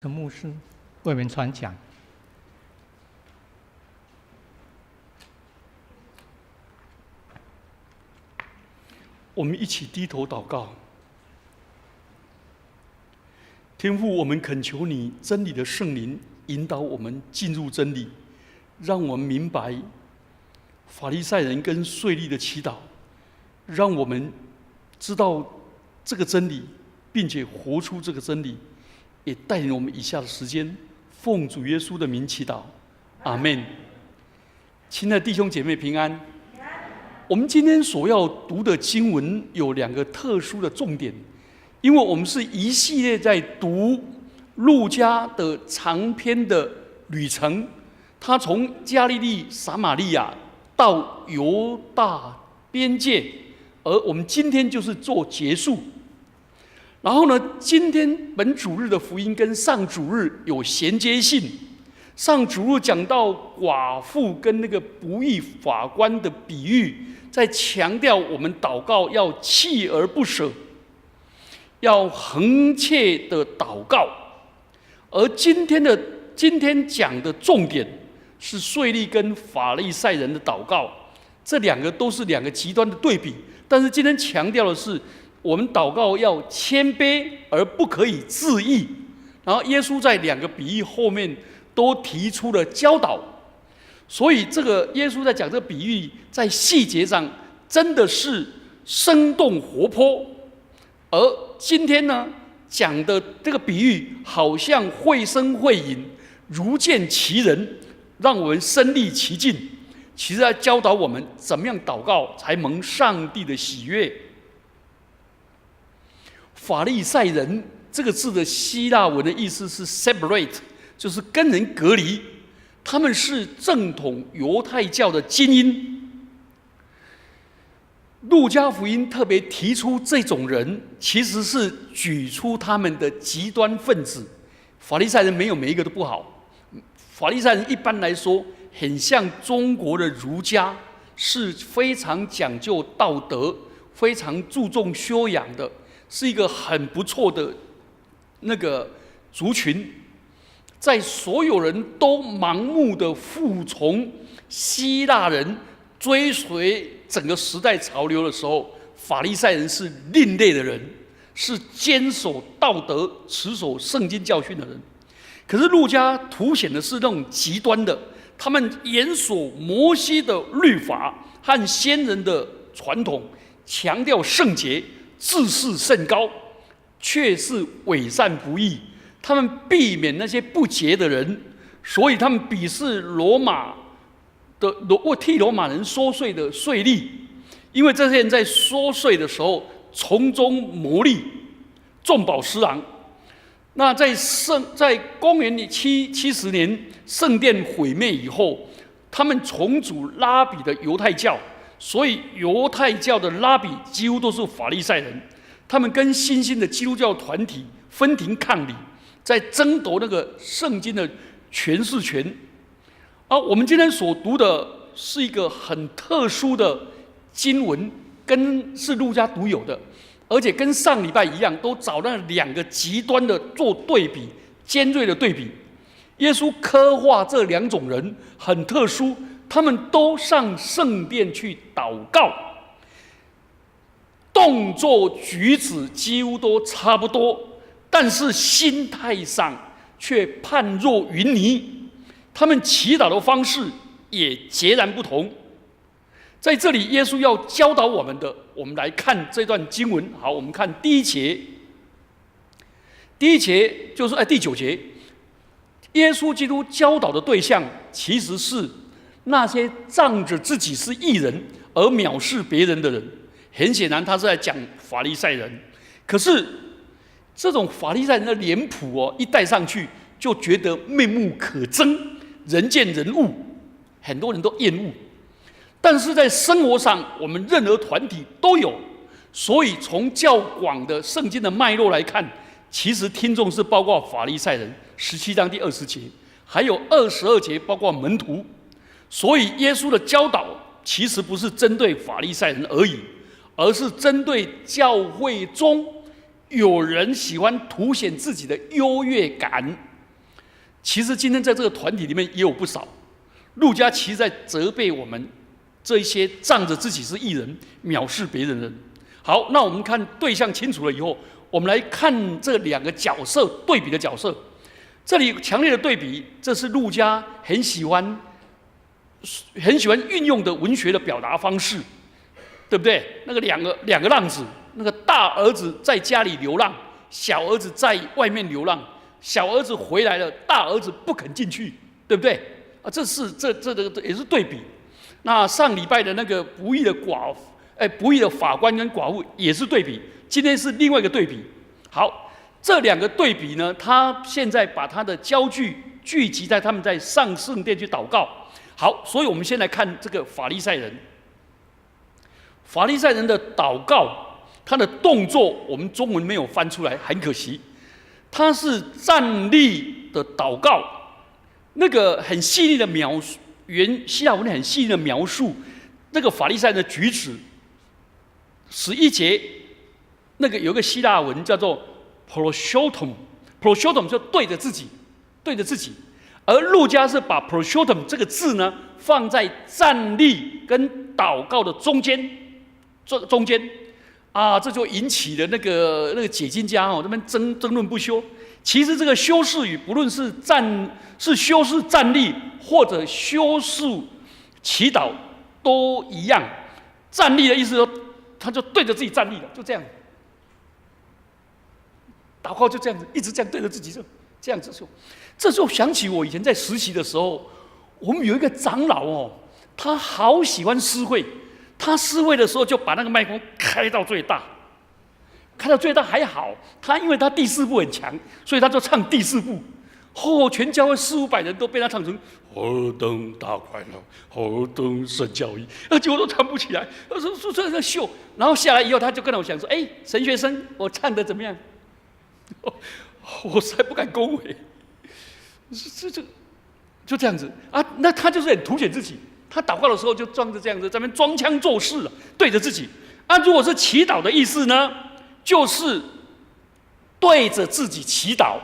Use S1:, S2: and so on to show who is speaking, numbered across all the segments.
S1: 的牧师为我们传讲。
S2: 我们一起低头祷告。天父，我们恳求你真理的圣灵引导我们进入真理，让我们明白法利赛人跟税吏的祈祷，让我们知道这个真理，并且活出这个真理，也带领我们以下的时间，奉主耶稣的名祈祷，阿们。亲爱的弟兄姐妹平安。我们今天所要读的经文有两个特殊的重点，因为我们是一系列在读路加的长篇的旅程，他从加利利、撒玛利亚到犹大边界，而我们今天就是做结束。然后呢，今天本主日的福音跟上主日有衔接性。上主日讲到寡妇跟那个不义法官的比喻，在强调我们祷告要锲而不舍，要恒切的祷告。而今天讲的重点是税吏跟法利赛人的祷告，这两个都是两个极端的对比。但是今天强调的是，我们祷告要谦卑，而不可以自义。然后耶稣在两个比喻后面都提出了教导，所以这个耶稣在讲这个比喻，在细节上真的是生动活泼。而今天呢讲的这个比喻，好像绘声绘影，如见其人，让我们身临其境。其实在教导我们怎么样祷告才蒙上帝的喜悦。法利赛人这个字的希腊文的意思是 separate， 就是跟人隔离，他们是正统犹太教的精英。路加福音特别提出这种人，其实是举出他们的极端分子。法利赛人没有每一个都不好，法利赛人一般来说很像中国的儒家，是非常讲究道德、非常注重修养的，是一个很不错的那个族群。在所有人都盲目的服从希腊人，追随整个时代潮流的时候，法利赛人是另类的人，是坚守道德、持守圣经教训的人。可是路加凸显的是那种极端的，他们严守摩西的律法和先人的传统，强调圣洁，自视甚高，却是伪善不义。他们避免那些不洁的人，所以他们鄙视替罗马人收税的税吏，因为这些人在收税的时候从中牟利，重保私囊。那在公元70年圣殿毁灭以后，他们重组拉比的犹太教，所以犹太教的拉比几乎都是法利赛人。他们跟新兴的基督教团体分庭抗礼，在争夺那个圣经的诠释权。而我们今天所读的是一个很特殊的经文，是路加独有的，而且跟上礼拜一样，都找到两个极端的做对比，尖锐的对比。耶稣刻画这两种人很特殊，他们都上圣殿去祷告，动作举止几乎都差不多，但是心态上却判若云泥。他们祈祷的方式也截然不同。在这里，耶稣要教导我们的，我们来看这段经文。好，我们看第一节。第一节就是第9节，耶稣基督教导的对象其实是那些仗着自己是义人而藐视别人的人。很显然，他是在讲法利赛人。可是这种法利赛人的脸谱一带上去，就觉得面目可憎，人见人恶，很多人都厌恶。但是在生活上，我们任何团体都有，所以从较广的圣经的脉络来看，其实听众是包括法利赛人，17章第20节，还有22节包括门徒。所以耶稣的教导其实不是针对法利赛人而已，而是针对教会中有人喜欢凸显自己的优越感其实今天在这个团体里面也有不少，路加其实在责备我们这一些仗着自己是义人、藐视别人的人。好，那我们看对象清楚了以后，我们来看这两个角色对比的角色。这里强烈的对比，这是路加很喜欢运用的文学的表达方式，对不对？那个两个浪子，那个大儿子在家里流浪，小儿子在外面流浪。小儿子回来了，大儿子不肯进去，对不对？啊，这也是对比。那上礼拜的那个不义的法官跟寡妇也是对比，今天是另外一个对比。好，这两个对比呢，他现在把他的焦距聚集在他们在上圣殿去祷告。好，所以我们先来看这个法利赛人。法利赛人的祷告，他的动作我们中文没有翻出来，很可惜。他是站立的祷告，那个很细腻的描述，希腊文很细腻的描述那个法利赛人的举止。11节那个有一个希腊文叫做 proshotum 就对着自己，而路加是把 proshotum 这个字呢放在站立跟祷告的中间。啊，这就引起了那个解经家哦，这边争论不休。其实这个修饰语，不论是修饰站立或者修饰祈祷，都一样。站立的意思说，他就对着自己站立了，就这样。祷告就这样子，一直这样对着自己，就这样子说。这就想起我以前在实习的时候，我们有一个长老哦，他好喜欢诗会。他诗会的时候，就把那个麦克风开到最大，还好，因为他第四部很强，所以他就唱第四部。全教会400-500人都被他唱成何等大快乐，何等神教义，结果都唱不起来。说在秀，然后下来以后，他就跟我讲说：“哎，神学生，我唱的怎么样？”我实在不敢恭维，就这样子啊。那他就是很凸显自己。他祷告的时候就装着这样子，在那边装腔作势了，对着自己。如果是祈祷的意思呢，就是对着自己祈祷，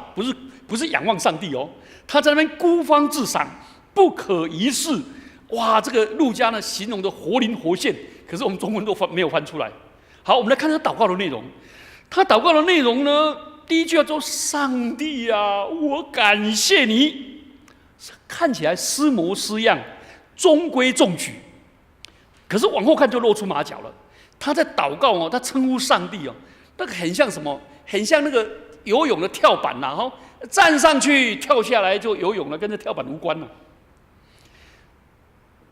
S2: 不是仰望上帝哦。他在那边孤芳自赏，不可一世。哇，这个路加呢形容的活灵活现，可是我们中文都没有翻出来。好，我们来看他祷告的内容。他祷告的内容呢，第一句叫做：“上帝啊，我感谢你。”看起来思模思样。中规中矩，可是往后看就露出马脚了。他在祷告哦，他称呼上帝哦，那个很像什么？很像那个游泳的跳板呐，站上去跳下来就游泳了，跟这跳板无关了。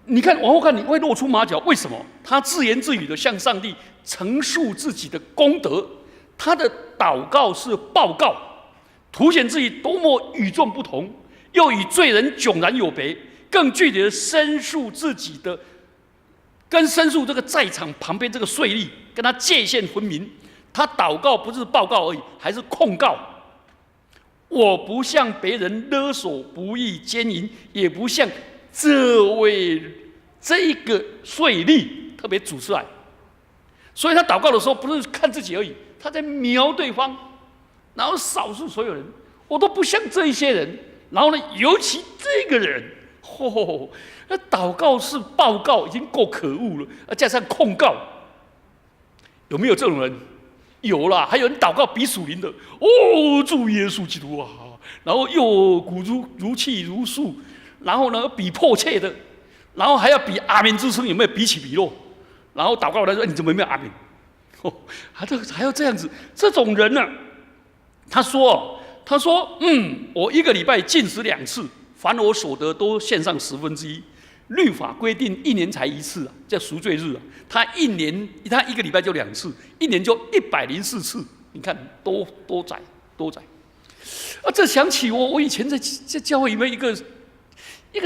S2: 你看往后看，你会露出马脚，为什么？他自言自语的向上帝陈述自己的功德，他的祷告是报告，凸显自己多么与众不同，又与罪人迥然有别。更具体的申诉自己的，跟申诉这个在场旁边这个税吏，跟他界限分明。他祷告不是报告而已，还是控告。我不向别人勒索不义奸淫，也不像这一个税吏特别指出来。所以他祷告的时候，不是看自己而已，他在瞄对方，然后少数所有人，我都不像这一些人。然后呢，尤其这个人。那祷告是报告，已经够可恶了，加上控告，有没有这种人？有啦，还有人祷告比属灵的哦，主耶稣基督啊，然后又骨如泣如诉，然后呢比迫切的，然后还要比阿门之声有没有彼起彼落，然后祷告来说你怎么没有阿门？还要这样子，这种人呢，他说我1个礼拜禁食2次。凡我所得都献上1/10，律法规定1年才1次啊，叫赎罪日啊。他1个礼拜就2次，1年就104次。你看多窄。这想起我以前在教会里面一个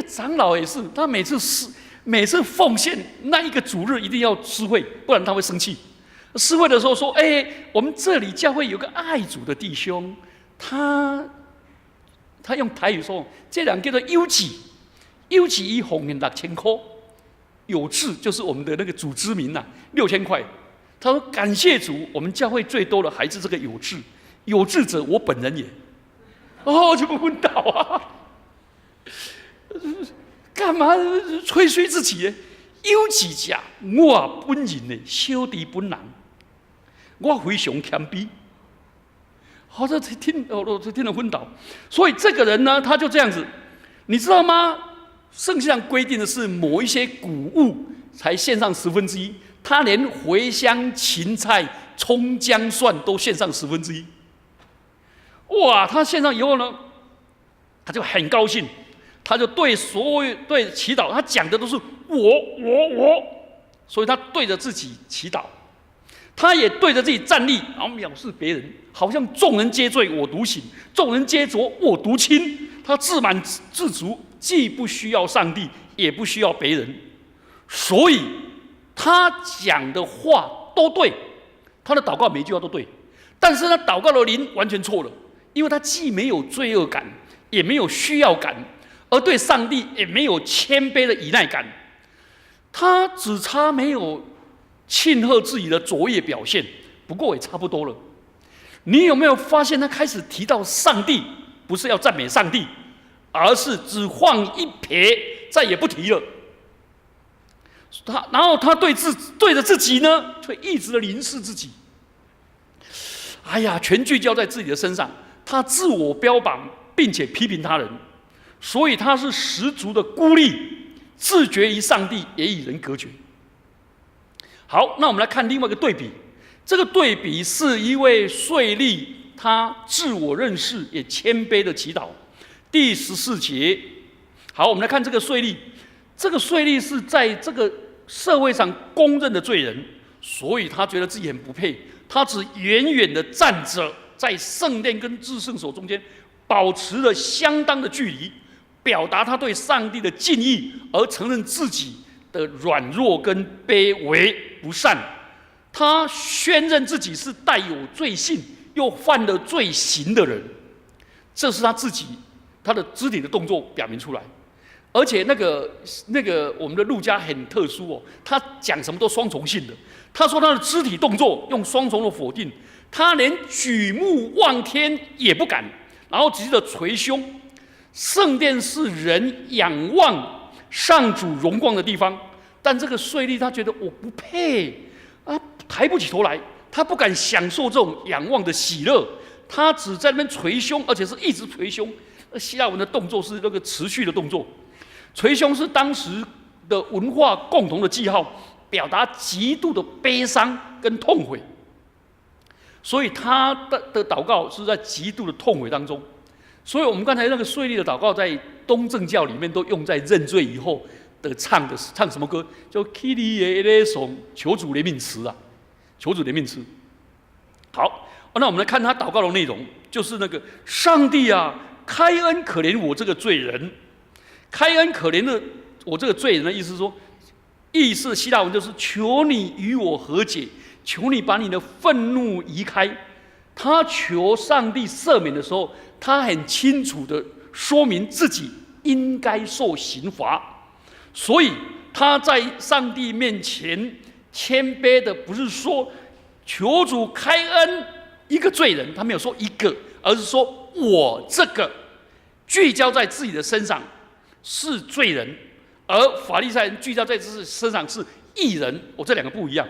S2: 长老也是，他每次奉献那一个主日一定要施会，不然他会生气。施会的时候说：“我们这里教会有个爱主的弟兄，他用台语说，这人叫做优己一奉献6000块，有志就是我们的那个主之名呐，6000块。他说感谢主，我们教会最多的还是这个有志者，我本人也。就不昏倒啊！干嘛吹嘘自己呢？有几家我本人呢，小弟本人，我非常谦卑。好，这听了昏倒。所以这个人呢，他就这样子，你知道吗？圣经上规定的是某一些谷物才献上1/10，他连茴香、芹菜、葱、姜、蒜都献上1/10。哇！他献上以后呢，他就很高兴，他就对祈祷，他讲的都是我，所以他对着自己祈祷。他也对着自己站立，然后藐视别人，好像众人皆醉我独醒，众人皆浊我独清。他自满自足，既不需要上帝，也不需要别人，所以他讲的话都对，他的祷告每一句话都对。但是他祷告的灵完全错了，因为他既没有罪恶感，也没有需要感，而对上帝也没有谦卑的依赖感。他只差没有庆贺自己的卓越表现，不过也差不多了。你有没有发现，他开始提到上帝，不是要赞美上帝，而是只放一撇，再也不提了。然后他对着自己呢，却一直的凝视自己。哎呀，全聚焦在自己的身上，他自我标榜，并且批评他人，所以他是十足的孤立，自绝于上帝，也与人隔绝。好，那我们来看另外一个对比。这个对比是一位税吏，他自我认识也谦卑的祈祷。第14节，好，我们来看这个税吏。这个税吏是在这个社会上公认的罪人，所以他觉得自己很不配。他只远远的站着，在圣殿跟至圣所中间，保持了相当的距离，表达他对上帝的敬意，而承认自己的软弱跟卑微不善。他宣认自己是带有罪性又犯了罪行的人，这是他自己他的肢体的动作表明出来。而且那个我们的路加很特殊哦，他讲什么都双重性的。他说他的肢体动作用双重的否定，他连举目望天也不敢，然后直接的捶胸。圣殿是人仰望上主荣光的地方，但这个税吏他觉得我不配啊，抬不起头来，他不敢享受这种仰望的喜乐，他只在那边捶胸，而且是一直捶胸。希腊文的动作是那个持续的动作，捶胸是当时的文化共同的记号，表达极度的悲伤跟痛悔。所以他的祷告是在极度的痛悔当中。所以我们刚才那个税吏的祷告，在东正教里面都用在认罪以后的唱什么歌？叫《Kyrie eleison》，求主怜悯慈啊，求主怜悯慈。好，那我们来看他祷告的内容，就是那个上帝啊，开恩可怜我这个罪人。开恩可怜的我这个罪人的意思是说，意思希腊文就是求你与我和解，求你把你的愤怒移开。他求上帝赦免的时候，他很清楚的说明自己应该受刑罚，所以他在上帝面前谦卑的不是说求主开恩一个罪人，他没有说一个，而是说我这个聚焦在自己的身上是罪人，而法利赛人聚焦在自己身上是义人，这两个不一样。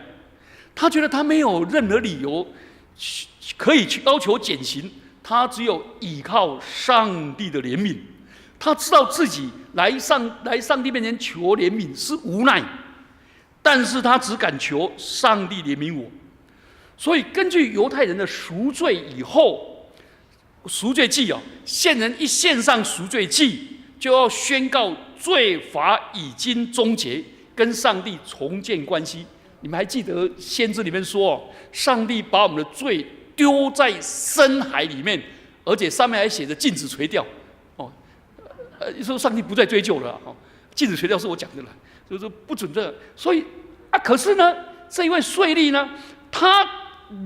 S2: 他觉得他没有任何理由可以去要求减刑，他只有依靠上帝的怜悯。他知道自己来上帝面前求怜悯是无奈，但是他只敢求上帝怜悯我。所以根据犹太人的赎罪以后，赎罪祭献人一献上赎罪祭，就要宣告罪罚已经终结，跟上帝重建关系。你们还记得先知里面说，上帝把我们的罪丢在深海里面，而且上面还写着禁止垂钓。说上帝不再追究了，禁止垂钓是我讲的了，就是不准这。所以可是呢，这一位税吏呢，他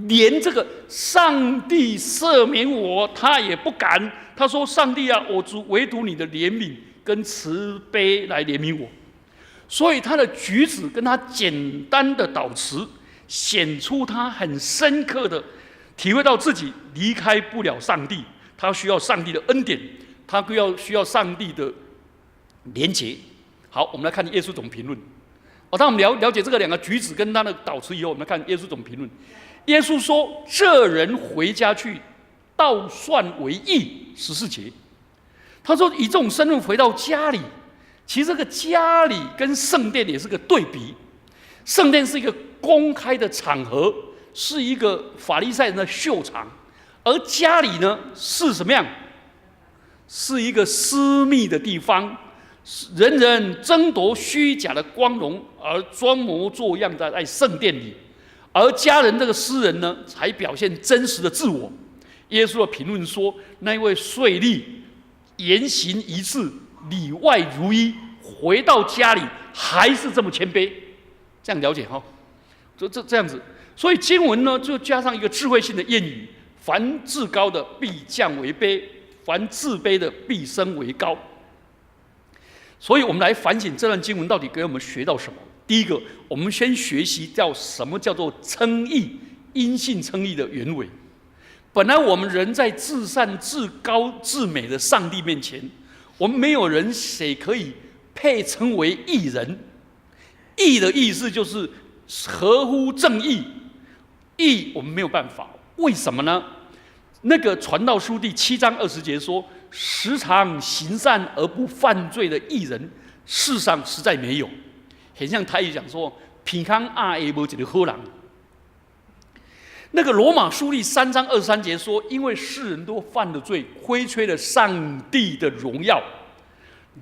S2: 连这个上帝赦免我，他也不敢。他说：“上帝啊，我主唯独你的怜悯跟慈悲来怜悯我。”所以他的举止跟他简单的祷词，显出他很深刻的体会到自己离开不了上帝，他需要上帝的恩典，他需要上帝的连结。好，我们来看耶稣怎么评论。当我们了解这个两个举止跟他的祷词以后，我们来看耶稣怎么评论。耶稣说：“这人回家去，倒算为义。”14节，他说以这种身份回到家里，其实这个家里跟圣殿也是个对比。圣殿是一个公开的场合，是一个法利赛人的秀场，而家里呢是什么样？是一个私密的地方。人人争夺虚假的光荣，而装模作样的在圣殿里，而家人这个诗人呢，才表现真实的自我。耶稣的评论说：“那一位税吏言行一致，里外如一，回到家里还是这么谦卑。”这样了解哈？这样子，所以经文呢就加上一个智慧性的谚语：凡至高的必降为卑，凡自卑的必升为高。所以我们来反省这段经文到底给我们学到什么。第一个，我们先学习到什么叫做称义，因信称义的原委。本来我们人在至善、至高、至美的上帝面前，我们没有人谁可以配称为义人。义的意思就是合乎正义，义我们没有办法，为什么呢？那个传道书第7章20节说：“时常行善而不犯罪的义人，世上实在没有。”很像台语讲说：“平康阿也无一个好人。”那个罗马书第3章23节说：“因为世人都犯了罪，亏缺了上帝的荣耀。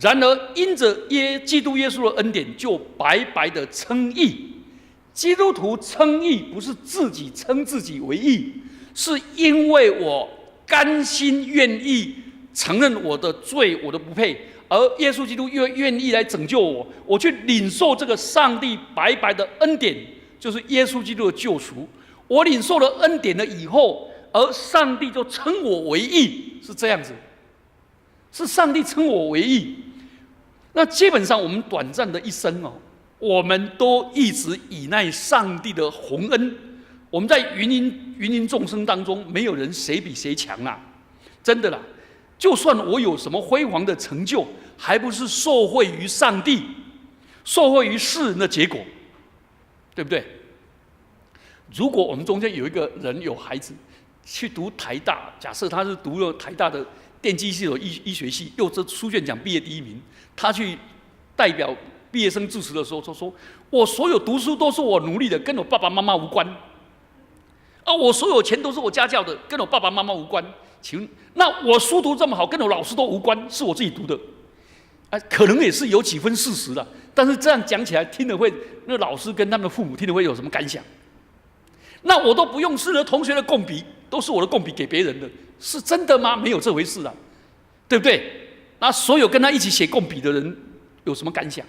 S2: 然而因着基督耶稣的恩典，就白白的称义。基督徒称义不是自己称自己为义，是因为我甘心愿意承认我的罪，我的不配，而耶稣基督愿意来拯救我，我去领受这个上帝白白的恩典，就是耶稣基督的救赎。我领受了恩典了以后，而上帝就称我为义，是这样子，是上帝称我为义。那基本上我们短暂的一生哦，我们都一直倚赖上帝的宏恩。我们在芸芸众生当中，没有人谁比谁强啊，真的啦。就算我有什么辉煌的成就，还不是受惠于上帝，受惠于世人的结果，对不对？如果我们中间有一个人有孩子去读台大，假设他是读了台大的电机系的医学系，又这书卷奖毕业第1名，他去代表毕业生致辞的时候说：“我所有读书都是我努力的，跟我爸爸妈妈无关。我所有钱都是我家教的，跟我爸爸妈妈无关。请问，那我书读这么好，跟我老师都无关，是我自己读的。可能也是有几分事实的，但是这样讲起来，听了会那老师跟他们的父母听了会有什么感想？那我都不用是那同学的共笔，都是我的共笔给别人的，是真的吗？没有这回事啊，对不对？那所有跟他一起写共笔的人有什么感想？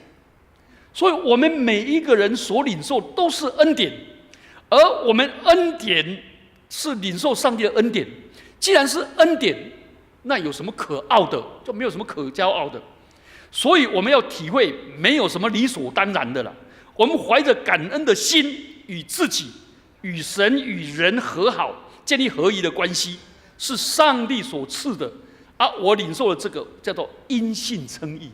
S2: 所以我们每一个人所领受都是恩典，而我们恩典是领受上帝的恩典。既然是恩典，那有什么可傲的？就没有什么可骄傲的。所以我们要体会，没有什么理所当然的了。我们怀着感恩的心，与自己、与神、与人和好，建立合一的关系，是上帝所赐的。我领受了这个叫做因信称义。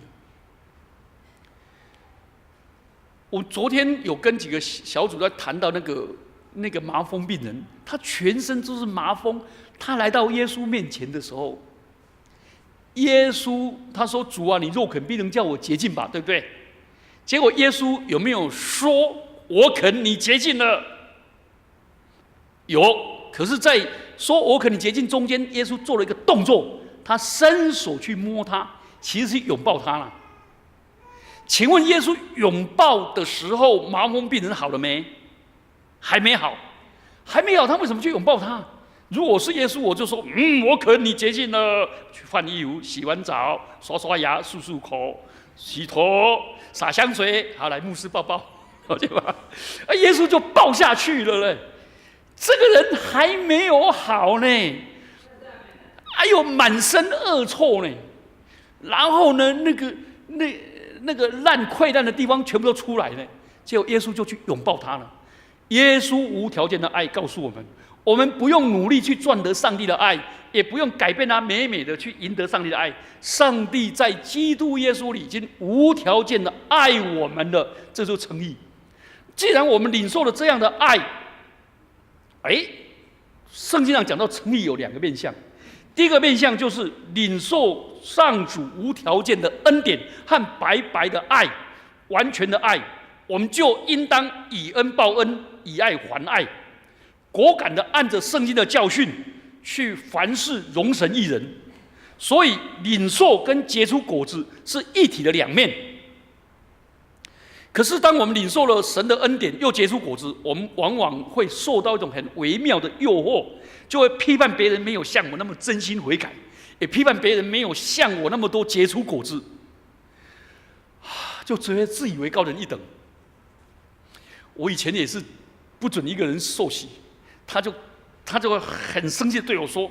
S2: 我昨天有跟几个小组在谈到那个麻风病人，他全身都是麻风，他来到耶稣面前的时候，耶稣他说：“主啊，你若肯，必能叫我洁净吧，对不对？”结果耶稣有没有说：“我肯，你洁净了？”有，可是，在说“我肯，你洁净”中间，耶稣做了一个动作，他伸手去摸他，其实是拥抱他了。请问耶稣拥抱的时候，麻风病人好了没？还没好，还没好，他为什么去拥抱他？如果是耶稣，我就说：“我肯，你洁净了。”去换衣服，洗完澡，刷刷牙，漱漱口，洗头，洒香水，好，来牧师抱抱，对吧？耶稣就抱下去了嘞。这个人还没有好呢，还有满身恶臭呢，然后呢，那个烂溃烂的地方全部都出来了，结果耶稣就去拥抱他了。耶稣无条件的爱告诉我们，我们不用努力去赚得上帝的爱，也不用改变它，美美的去赢得上帝的爱。上帝在基督耶稣里已经无条件的爱我们了，这就是诚意。既然我们领受了这样的爱，圣经上讲到诚意有2个面向。第一个面向就是领受上主无条件的恩典和白白的爱，完全的爱，我们就应当以恩报恩，以爱还爱，果敢的按着圣经的教训去凡事容神益人。所以领受跟结出果子是一体的2面。可是当我们领受了神的恩典又结出果子，我们往往会受到一种很微妙的诱惑，就会批判别人没有像我那么真心悔改，也批判别人没有像我那么多结出果子，就只会自以为高人一等。我以前也是不准一个人受洗，他就会很生气地对我说：“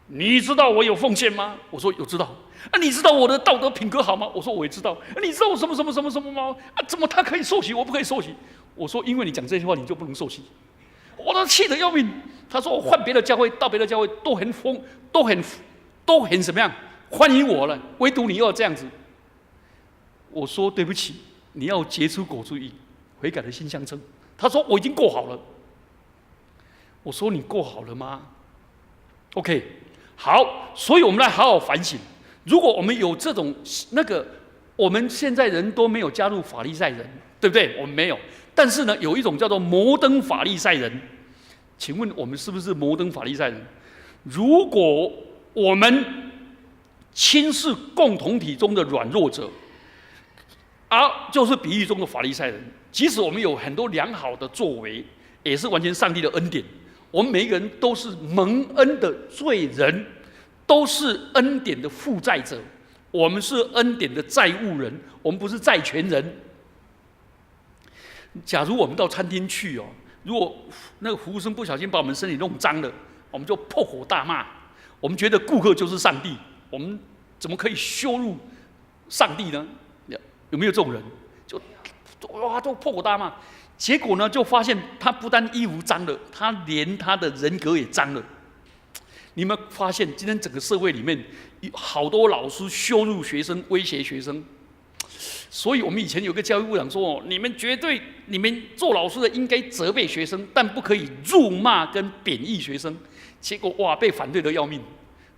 S2: 你知道我有奉献吗？”我说：“有知道。”你知道我的道德品格好吗？我说我也知道。你知道我什么什么什么什么吗？怎么他可以受洗，我不可以受洗？我说因为你讲这些话，你就不能受洗。我都气得要命。他说我换别的教会，到别的教会都很疯，都很怎么样欢迎我了，唯独你要这样子。我说对不起，你要结出果子以悔改的心相称。他说我已经够好了。我说你够好了吗 ？OK， 好，所以我们来好好反省。如果我们有这种我们现在人都没有加入法利赛人，对不对？我们没有，但是呢，有一种叫做摩登法利赛人。请问我们是不是摩登法利赛人？如果我们轻视共同体中的软弱者，就是比喻中的法利赛人，即使我们有很多良好的作为，也是完全上帝的恩典。我们每一个人都是蒙恩的罪人。都是恩典的负债者，我们是恩典的债务人，我们不是债权人。假如我们到餐厅去如果那个服务生不小心把我们身体弄脏了，我们就破口大骂。我们觉得顾客就是上帝，我们怎么可以羞辱上帝呢？有没有这种人？就破口大骂，结果呢，就发现他不但衣服脏了，他连他的人格也脏了。你们发现今天整个社会里面有好多老师羞辱学生、威胁学生，所以我们以前有个教育部长说：“你们做老师的应该责备学生，但不可以辱骂跟贬义学生。”结果被反对得要命。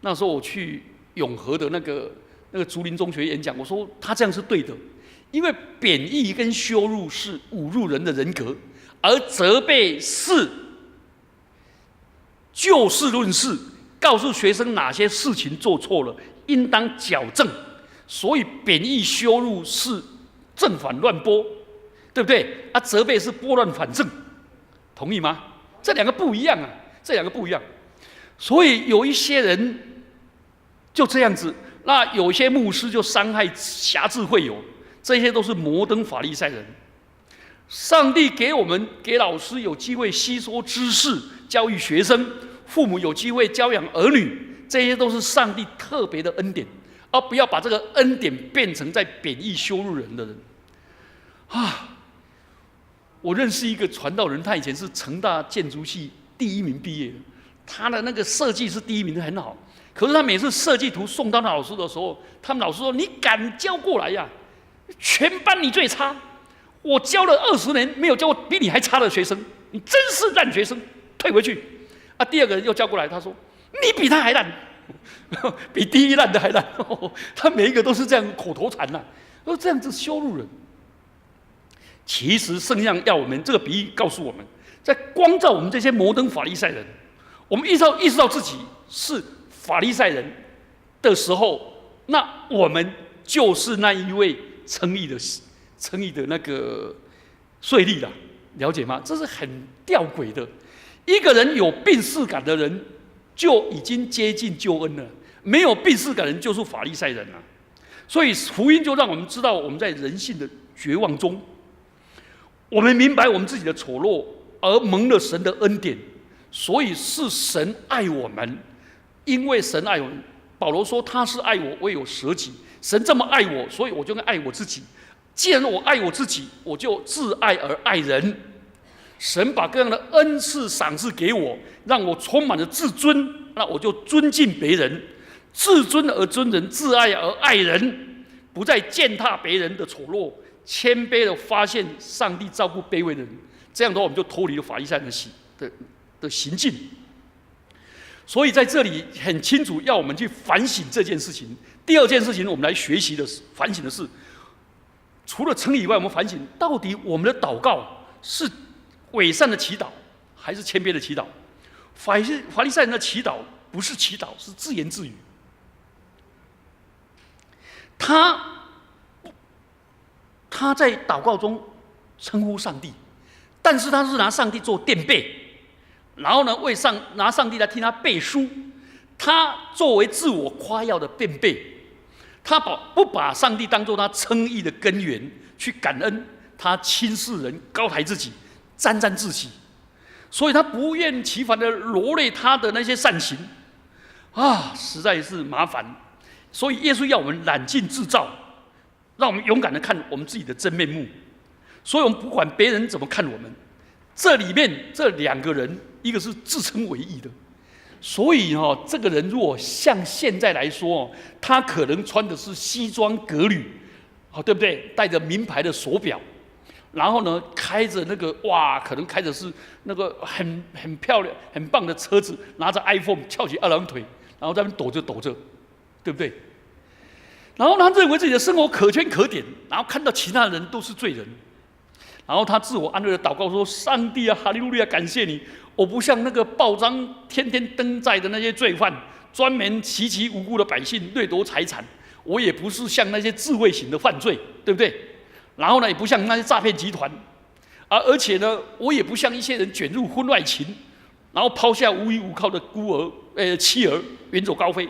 S2: 那时候我去永和的那个竹林中学演讲，我说他这样是对的，因为贬义跟羞辱是侮辱人的人格，而责备是就事论事。告诉学生哪些事情做错了，应当矫正。所以贬义羞辱是正反乱拨，对不对？责备是拨乱反正，同意吗？这2个不一样啊，这2个不一样。所以有一些人就这样子，那有些牧师就伤害辖制会友，这些都是摩登法利赛人。上帝给老师有机会吸收知识，教育学生。父母有机会教养儿女，这些都是上帝特别的恩典，而不要把这个恩典变成在贬义羞辱人的人。我认识一个传道人，他以前是成大建筑系第1名毕业的，他的那个设计是第1名，很好。可是他每次设计图送到他老师的时候，他们老师说：“你敢交过来呀？全班你最差，我教了20年，没有教过比你还差的学生，你真是烂学生，退回去。”第2个人又叫过来，他说：“你比他还烂，比第1烂的还烂。”他每一个都是这样口头禅这样子羞辱人。其实圣经上要我们这个比喻告诉我们，在光照我们这些摩登法利赛人，我们意识到自己是法利赛人的时候，那我们就是那一位称义的那个税吏了，了解吗？这是很吊诡的。一个人有病识感的人，就已经接近救恩了；没有病识感的人，就是法利赛人了。所以福音就让我们知道，我们在人性的绝望中，我们明白我们自己的丑陋，而蒙了神的恩典。所以是神爱我们，因为神爱我们。保罗说他是爱我，为我舍己。神这么爱我，所以我就爱我自己。既然我爱我自己，我就自爱而爱人。神把各样的恩赐赏赐给我，让我充满了自尊，那我就尊敬别人，自尊而尊人，自爱而爱人，不再践踏别人的丑陋，谦卑的发现上帝照顾卑微的人。这样的话，我们就脱离了法利赛人的行径。所以在这里很清楚要我们去反省这件事情。第二件事情，我们来学习的反省的是，除了称义以外，我们反省到底我们的祷告是伪善的祈祷，还是谦卑的祈祷？法利赛人的祈祷不是祈祷，是自言自语。他在祷告中称呼上帝，但是他是拿上帝做垫背，然后呢，拿上帝来替他背书，他作为自我夸耀的垫背，他不把上帝当作他称义的根源去感恩，他轻视人，高抬自己，沾沾自喜，所以他不厌其烦的罗列他的那些善行，实在是麻烦。所以耶稣要我们揽镜自照，让我们勇敢的看我们自己的真面目。所以我们不管别人怎么看我们，这里面这两个人，一个是自称为义的，所以这个人如果像现在来说，他可能穿的是西装革履，对不对？戴着名牌的手表，然后呢，开着那个可能开的是那个很漂亮、很棒的车子，拿着 iPhone 翘起二郎腿，然后在那边抖着，对不对？然后他认为自己的生活可圈可点，然后看到其他人都是罪人，然后他自我安慰的祷告说：“上帝啊，哈利路亚，感谢你！我不像那个报章天天登载的那些罪犯，专门袭击无辜的百姓，掠夺财产。我也不是像那些智慧型的犯罪，对不对？然后呢，也不像那些诈骗集团，而且呢，我也不像一些人卷入婚外情，然后抛下无依无靠的妻儿，远走高飞。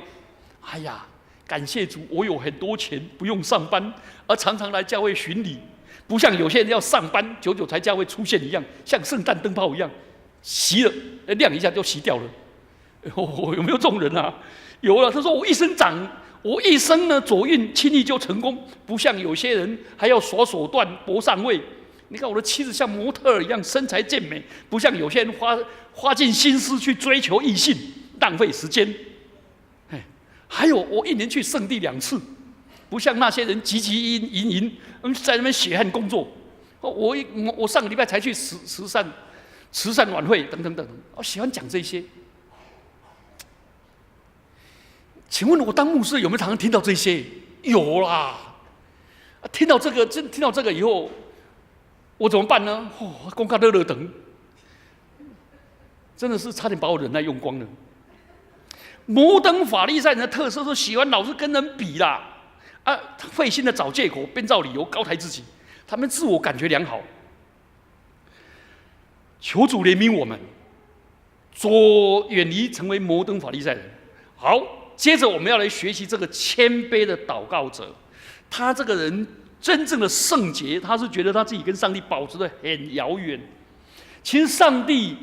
S2: 哎呀！”感谢主，我有很多钱，不用上班，而常常来教会巡礼，不像有些人要上班，久久才教会出现一样，像圣诞灯泡一样，熄了亮一下就熄掉了。有没有这种人啊？有了。他说我一生呢左运轻易就成功，不像有些人还要耍手段搏上位。你看我的妻子像模特儿一样身材健美，不像有些人花尽心思去追求异性，浪费时间。还有，我一年去圣地2次，不像那些人汲汲营营，在那边血汗工作。我上个礼拜才去慈善晚会等等，我喜欢讲这些。请问我当牧师有没有常常听到这些？有啦，听到这个以后，我怎么办呢？公开乐等，真的是差点把我忍耐用光了。摩登法利赛人的特色是喜欢老是跟人比啦，费心的找借口、编造理由、高抬自己，他们自我感觉良好。求主怜悯我们，远离成为摩登法利赛人。好，接着我们要来学习这个谦卑的祷告者，他这个人真正的圣洁，他是觉得他自己跟上帝保持得很遥远。其实上帝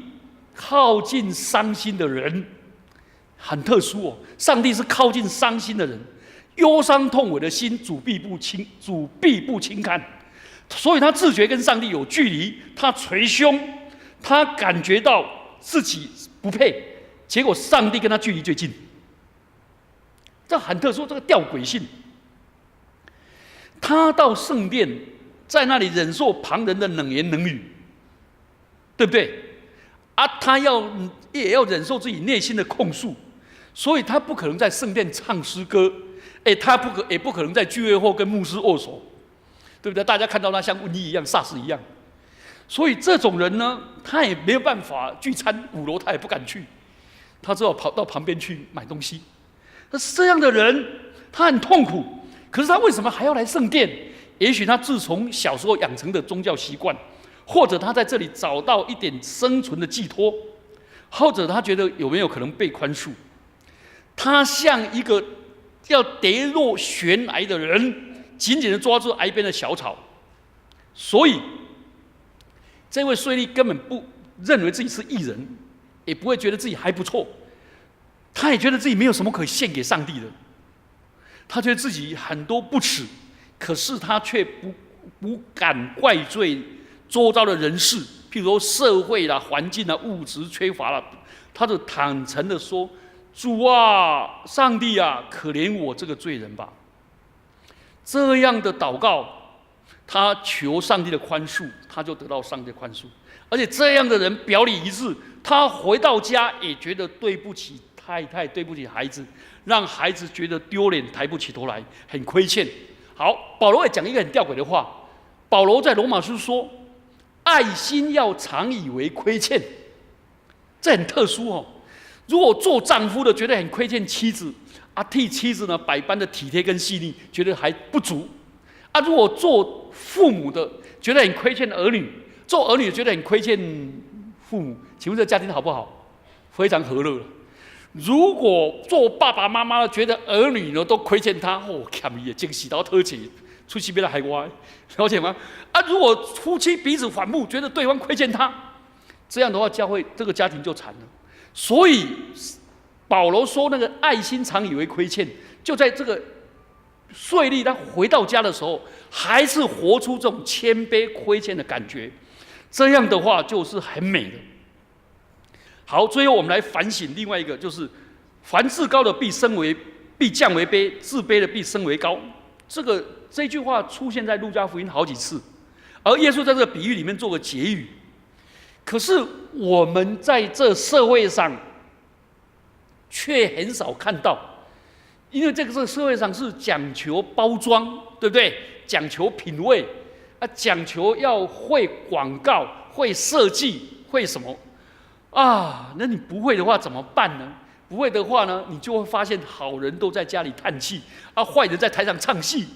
S2: 靠近伤心的人。很特殊哦，上帝是靠近伤心的人，忧伤痛悔的心，主必不轻看。所以他自觉跟上帝有距离，他捶胸，他感觉到自己不配，结果上帝跟他距离最近。这很特殊，这个吊诡性。他到圣殿，在那里忍受旁人的冷言冷语，对不对？他也要忍受自己内心的控诉。所以他不可能在圣殿唱诗歌，他也不可能在聚会后跟牧师握手，对不对？大家看到他像瘟疫一样、SARS 一样。所以这种人呢，他也没有办法聚餐，5楼他也不敢去，他只好跑到旁边去买东西。那这样的人，他很痛苦。可是他为什么还要来圣殿？也许他自从小时候养成的宗教习惯，或者他在这里找到一点生存的寄托，或者他觉得有没有可能被宽恕？他像一个要跌落悬崖的人，紧紧地抓住崖边的小草。所以，这位税吏根本不认为自己是义人，也不会觉得自己还不错。他也觉得自己没有什么可以献给上帝的，他觉得自己很多不耻，可是他却不敢怪罪周遭的人事，譬如说社会啦、环境啦、物质缺乏啦，他就坦诚的说：“主啊，上帝啊，可怜我这个罪人吧。”这样的祷告，他求上帝的宽恕，他就得到上帝的宽恕。而且这样的人表里一致，他回到家也觉得对不起太太，对不起孩子，让孩子觉得丢脸，抬不起头来，很亏欠。好，保罗也讲一个很吊诡的话。保罗在罗马书说：“爱心要常以为亏欠。”这很特殊哦。如果做丈夫的觉得很亏欠妻子啊，替妻子呢百般的体贴跟细腻，觉得还不足啊；如果做父母的觉得很亏欠儿女，做儿女觉得很亏欠父母，请问这家庭好不好？非常和乐了。如果做爸爸妈妈的觉得儿女呢都亏欠他，哦，欠伊的惊喜到特起，出去变得还歪，了解吗？啊，如果夫妻彼此反目，觉得对方亏欠他，这样的话，这个家庭就惨了。所以保罗说，那个爱心常以为亏欠，就在这个税吏他回到家的时候，还是活出这种谦卑亏欠的感觉。这样的话，就是很美的。好，最后我们来反省另外一个，就是凡自高的必降为卑，自卑的必升为高。这句话出现在路加福音好几次，而耶稣在这个比喻里面做个结语。可是我们在这社会上却很少看到，因为这个社会上是讲求包装，对不对？讲求品味啊，讲求要会广告、会设计、会什么啊？那你不会的话怎么办呢？不会的话呢，你就会发现好人都在家里叹气啊，坏人在台上唱戏，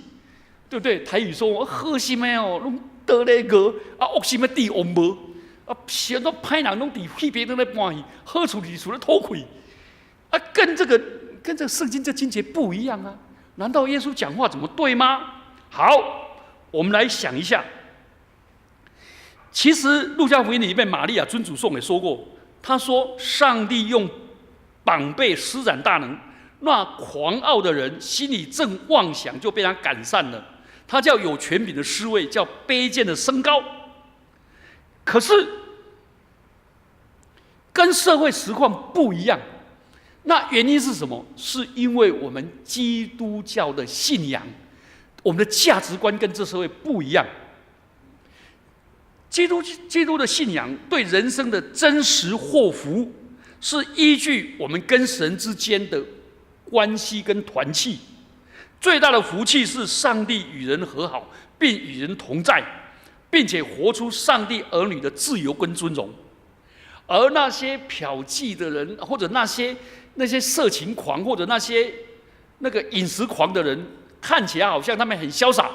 S2: 对不对？台语说：“我好心的哦，拢得那个啊，恶心的地王无啊，显到歹人拢伫戏边在搬戏，好处伫厝咧偷窥啊，跟这个圣经这经节不一样啊！难道耶稣讲话怎么对吗？”好，我们来想一下。其实路加福音里面，玛利亚尊主颂也说过，他说：“上帝用膀臂施展大能，那狂傲的人心里正妄想，就被他赶散了。他叫有权柄的失位，叫卑贱的升高。”可是跟社会实况不一样，那原因是什么？是因为我们基督教的信仰，我们的价值观跟这社会不一样。基督的信仰对人生的真实祸福，是依据我们跟神之间的关系跟团契。最大的福气是上帝与人和好，并与人同在，并且活出上帝儿女的自由跟尊荣。而那些嫖妓的人，或者那些色情狂，或者那个饮食狂的人，看起来好像他们很潇洒，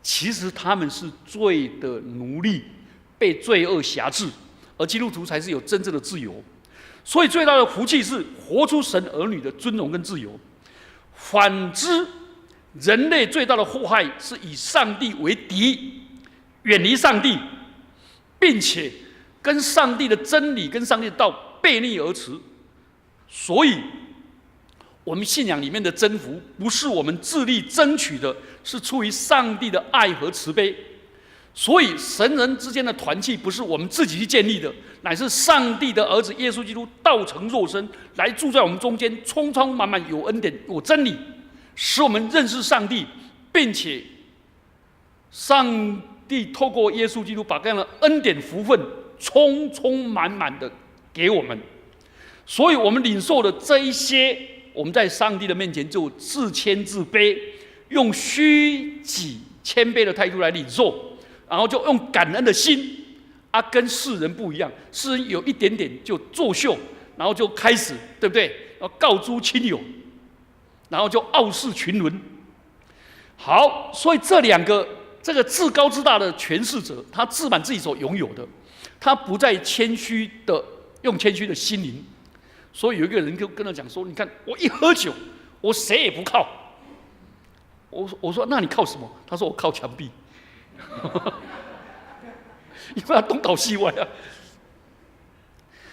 S2: 其实他们是罪的奴隶，被罪恶辖制，而基督徒才是有真正的自由。所以最大的福气是活出神儿女的尊荣跟自由。反之，人类最大的祸害是以上帝为敌，远离上帝，并且跟上帝的真理跟上帝的道背逆而驰。所以我们信仰里面的征服，不是我们自力争取的，是出于上帝的爱和慈悲。所以神人之间的团契，不是我们自己去建立的，乃是上帝的儿子耶稣基督道成肉身，来住在我们中间，充充满满有恩典有真理，使我们认识上帝，并且上帝透过耶稣基督把这样的恩典福分充充满满的给我们。所以我们领受的这一些，我们在上帝的面前就自谦自卑，用虚己谦卑的态度来领受，然后就用感恩的心啊，跟世人不一样。世人有一点点就作秀，然后就开始，对不对？要告诸亲友，然后就傲视群伦。好，所以这两个，这个自高自大的权势者，他自满自己所拥有的，他不再用谦虚的心灵。所以有一个人就跟他讲说：“你看我一喝酒，我谁也不靠。”我说：“那你靠什么？”他说：“我靠墙壁。”因为他东倒西歪啊。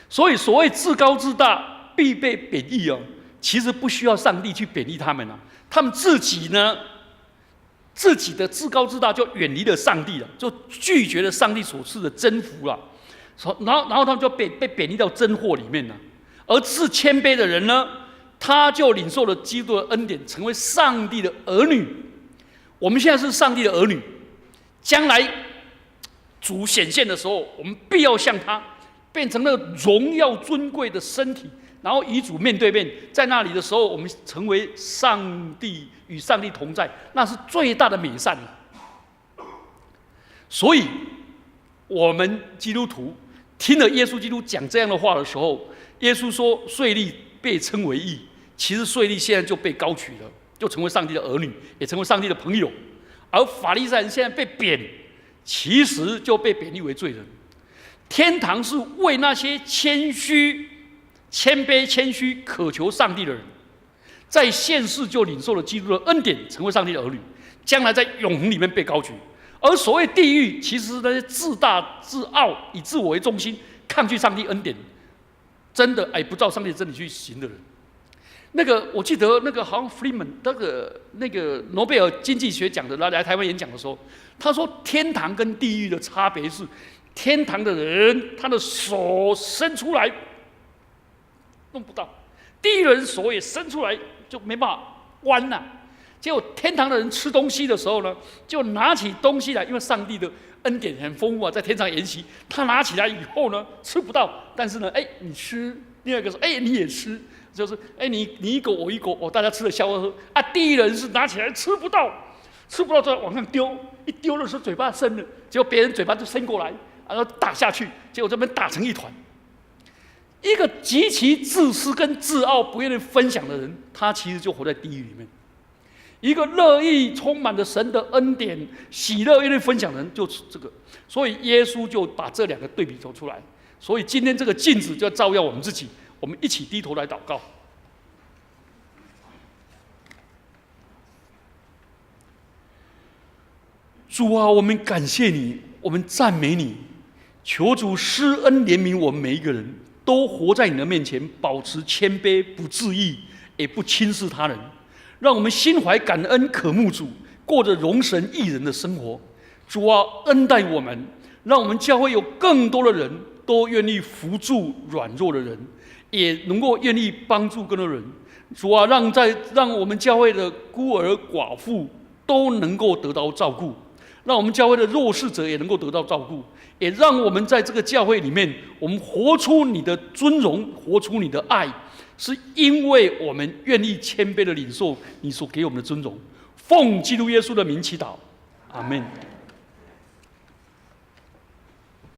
S2: 所以所谓自高自大必被贬义哦，其实不需要上帝去贬义他们啊，他们自己呢，自己的自高自大就远离了上帝了，就拒绝了上帝所赐的真福了。然后他们就被贬义到真祸里面了。而是谦卑的人呢，他就领受了基督的恩典，成为上帝的儿女。我们现在是上帝的儿女，将来主显现的时候，我们必要像他，变成了荣耀尊贵的身体，然后与主面对面。在那里的时候，我们成为与上帝同在，那是最大的美善。所以，我们基督徒听了耶稣基督讲这样的话的时候，耶稣说税吏被称为义，其实税吏现在就被高举了，就成为上帝的儿女，也成为上帝的朋友。而法利赛人现在被贬，其实就被贬立为罪人。天堂是为那些谦卑、谦虚、渴求上帝的人，在现世就领受了基督的恩典，成为上帝的儿女，将来在永恒里面被高举。而所谓地狱，其实是那些自大、自傲、以自我为中心、抗拒上帝恩典，真的不照上帝的真理去行的人。我记得好像 Friedman 那个诺贝尔经济学奖的来台湾演讲的时候，他说天堂跟地狱的差别是，天堂的人他的手伸出来弄不到，地狱的人手也伸出来就没办法弯了。结果天堂的人吃东西的时候呢，就拿起东西来，因为上帝的恩典很丰富啊，在天上筵席，他拿起来以后呢，吃不到，但是呢，你吃，另外一个说，你也吃，就是你一口我一口，大家吃了笑呵呵啊。地狱人是拿起来吃不到就往上丢，一丢的时候嘴巴伸了，结果别人嘴巴就伸过来，然后打下去，结果这边打成一团。一个极其自私跟自傲、不愿意分享的人，他其实就活在地狱里面。一个乐意充满着神的恩典、喜乐愿意分享的人，就是这个。所以耶稣就把这两个对比走出来。所以今天这个镜子就要照耀我们自己，我们一起低头来祷告。主啊，我们感谢你，我们赞美你，求主施恩怜悯我们每一个人，都活在你的面前，保持谦卑，不自义，也不轻视他人。让我们心怀感恩，渴慕主，过着荣神益人的生活。主啊，恩待我们，让我们教会有更多的人都愿意扶助软弱的人，也能够愿意帮助更多人。主啊，让我们教会的孤儿寡妇都能够得到照顾，让我们教会的弱势者也能够得到照顾，也让我们在这个教会里面，我们活出你的尊荣，活出你的爱。是因为我们愿意谦卑的领受你所给我们的尊荣，奉基督耶稣的名祈祷，阿们。